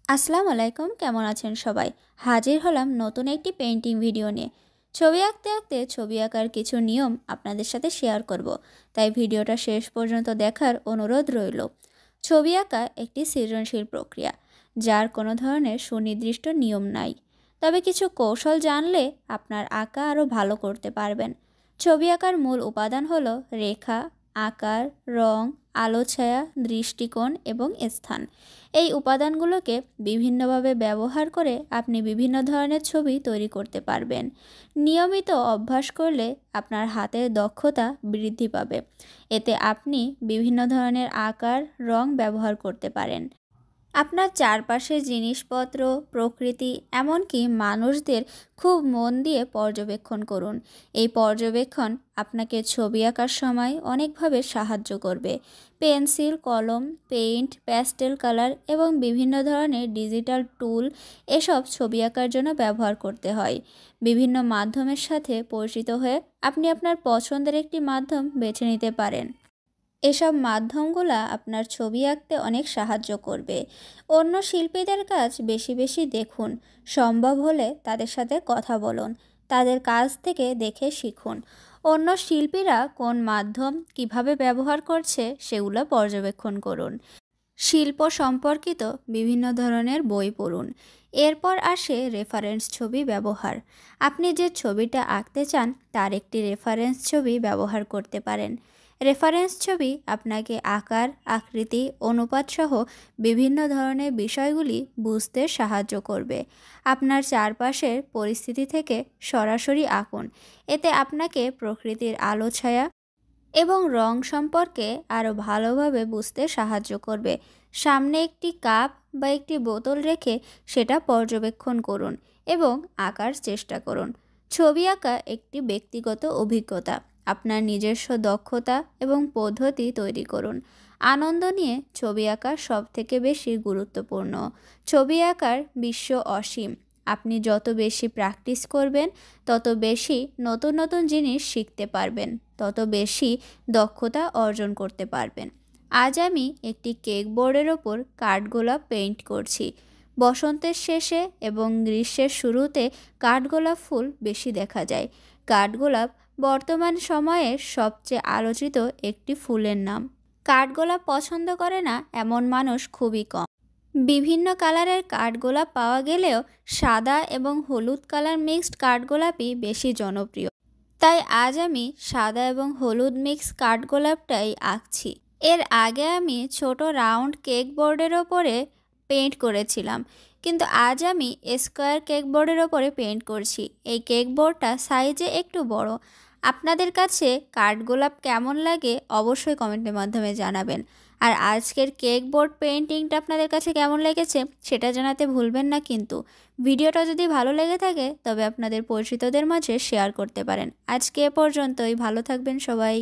আসসালামু আলাইকুম, কেমন আছেন সবাই? হাজির হলাম নতুন একটি পেইন্টিং ভিডিও নিয়ে। ছবি আঁকতে আঁকতে ছবি আঁকার কিছু নিয়ম আপনাদের সাথে শেয়ার করব, তাই ভিডিওটা শেষ পর্যন্ত দেখার অনুরোধ রইল। ছবি আঁকা একটি সৃজনশীল প্রক্রিয়া, যার কোনো ধরনের সুনির্দিষ্ট নিয়ম নাই। তবে কিছু কৌশল জানলে আপনার আঁকা আরও ভালো করতে পারবেন। ছবি আঁকার মূল উপাদান হলো রেখা, আকার, রং, আলো ছায়া, দৃষ্টিকোণ এবং স্থান। এই উপাদানগুলোকে বিভিন্নভাবে ব্যবহার করে আপনি বিভিন্ন ধরনের ছবি তৈরি করতে পারবেন। নিয়মিত অভ্যাস করলে আপনার হাতের দক্ষতা বৃদ্ধি পাবে। এতে আপনি বিভিন্ন ধরনের আকার, রং ব্যবহার করতে পারেন। আপনার চারপাশের জিনিসপত্র, প্রকৃতি, এমনকি মানুষদের খুব মন দিয়ে পর্যবেক্ষণ করুন। এই পর্যবেক্ষণ আপনাকে ছবি আঁকার সময় অনেকভাবে সাহায্য করবে। পেন্সিল, কলম, পেইন্ট, প্যাস্টেল কালার এবং বিভিন্ন ধরনের ডিজিটাল টুল এসব ছবি আঁকার জন্য ব্যবহার করতে হয়। বিভিন্ন মাধ্যমের সাথে পরিচিত হয়ে আপনি আপনার পছন্দের একটি মাধ্যম বেছে নিতে পারেন। এসব মাধ্যমগুলো আপনার ছবি আঁকতে অনেক সাহায্য করবে। অন্য শিল্পীদের কাজ বেশি বেশি দেখুন, সম্ভব হলে তাদের সাথে কথা বলুন, তাদের কাজ থেকে দেখে শিখুন। অন্য শিল্পীরা কোন মাধ্যম কিভাবে ব্যবহার করছে সেগুলো পর্যবেক্ষণ করুন। শিল্প সম্পর্কিত বিভিন্ন ধরনের বই পড়ুন। এরপর আসে রেফারেন্স ছবি ব্যবহার। আপনি যে ছবিটা আঁকতে চান তার একটি রেফারেন্স ছবি ব্যবহার করতে পারেন। রেফারেন্স ছবি আপনাকে আকার, আকৃতি, অনুপাত সহ বিভিন্ন ধরনের বিষয়গুলি বুঝতে সাহায্য করবে। আপনার চারপাশের পরিস্থিতি থেকে সরাসরি আঁকুন। এতে আপনাকে প্রকৃতির আলো ছায়া এবং রং সম্পর্কে আরও ভালোভাবে বুঝতে সাহায্য করবে। সামনে একটি কাপ বা একটি বোতল রেখে সেটা পর্যবেক্ষণ করুন এবং আঁকার চেষ্টা করুন। ছবি আঁকা একটি ব্যক্তিগত অভিজ্ঞতা। আপনার নিজস্ব দক্ষতা এবং পদ্ধতি তৈরি করুন। আনন্দ নিয়ে ছবি আঁকা সবথেকে বেশি গুরুত্বপূর্ণ। ছবি আঁকার বিশ্ব অসীম। আপনি যত বেশি প্র্যাকটিস করবেন, তত বেশি নতুন নতুন জিনিস শিখতে পারবেন, তত বেশি দক্ষতা অর্জন করতে পারবেন। আজ আমি একটি কেক বোর্ডের ওপর কাঠগোলাপ পেইন্ট করছি। বসন্তের শেষে এবং গ্রীষ্মের শুরুতে কাঠগোলাপ ফুল বেশি দেখা যায়। কাঠগোলাপ বর্তমান সময়ের সবচেয়ে আলোচিত একটি ফুলের নাম। কাঠগোলাপ পছন্দ করে না এমন মানুষ খুবই কম। বিভিন্ন কালারের কাঠগোলাপ পাওয়া গেলেও সাদা এবং হলুদ কালার মিক্সড কাঠগোলাপই বেশি জনপ্রিয়। তাই আজ আমি সাদা এবং হলুদ মিক্স কাঠগোলাপটাই আঁকছি। এর আগে আমি ছোট রাউন্ড কেক বোর্ডের ওপরে পেইন্ট করেছিলাম, কিন্তু আজ আমি স্কোয়ার কেক বোর্ডের ওপরে পেইন্ট করছি। এই কেক বোর্ডটা সাইজে একটু বড়। আপনাদের কাছে কাঠগোলাপ কেমন লাগে অবশ্যই কমেন্টের মাধ্যমে জানাবেন। আর আজকের কেক বোর্ড পেইন্টিংটা আপনাদের কাছে কেমন লেগেছে সেটা জানাতে ভুলবেন না কিন্তু। ভিডিওটা যদি ভালো লেগে থাকে তবে আপনাদের পরিচিতদের মাঝে শেয়ার করতে পারেন। আজকে এ পর্যন্তই, ভালো থাকবেন সবাই।